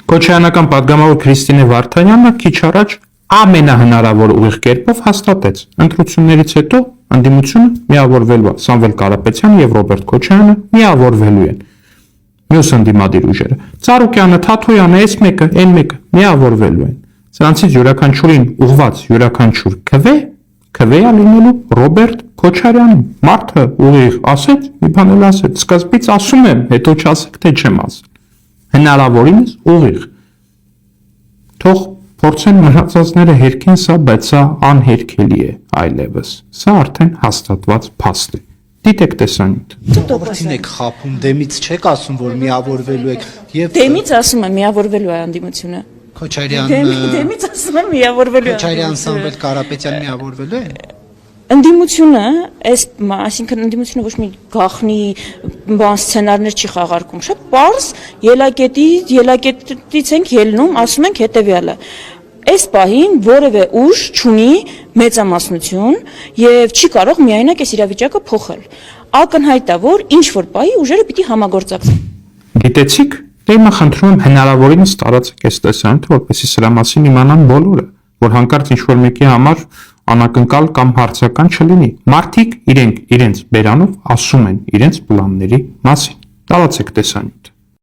Քոչարյանական պատգամավոր Քրիստինե Վարդանյանը քիչ առաջ ամենահնարավոր ուղիղ կերպով հաստատեց ընտրություններից հետո անդիմությունը միավորվելու է, Սամվել Կարապետյանը եւ Ռոբերտ Քոչարյանը միավորվելու են։ Մյուս անդիմադիր ուժերը Ծառուկյանը, Թաթոյանը, այս մեկը, այն մեկը միավորվելու են։ Սրանցից յուրաքանչյուրին ուղված յուրաքանչյուր քվեա լինելու Ռոբերտ Քոչարյանը։ Մարդը ուղիղ ասեց, մի բան էլ ասեց, սկզբից ասում եմ, հետո չասեք, թե չեմ ասել։ Հնարավորինս ուղիղ։ Թող փորձեն մնացածները հերքեն սա, բայց սա անհերքելի է այլևս։ Սա արդեն հաստատված փաստ է։ Դիտեք տեսանյութը։ Որդին եք խափում, դեմից չեք ասում, որ միավորվելու եք եւ Դեմից ասում եմ միավորվելու է անդիմությունը։ Քոչարյան Դեմից ասում եմ միավորվելու է։ Քոչարյան Սամվել Կարապետյան միավորվելու է։ Ընդդիմությունը, այսինքն ընդդիմությունը ոչ մի գաղտնի բան սցենարներ չի խաղարկում, շատ պարզ ելակետից ենք ելնում, ասում ենք հետևյալը. այս պահին որևէ ուժ չունի մեծամասնություն եւ չի կարող միայնակ այս իրավիճակը փոխել։ Ակնհայտ է, որ ինչ որ պահի ուժերը պիտի համագործակցեն։ Գիտեցիք, դե հիմա խնդրում եմ հնարավորինս տարածեք այս տեսանյութը, որպեսզի սրա մասին իմանան բոլորը, որ հանկարծ ինչ որ մեկի համար անակնկալ կամ հարցական չլինի։ Մարդիկ իրենց բերանով ասում են իրենց պլանների մասին։ Տարածեք տեսանյութը։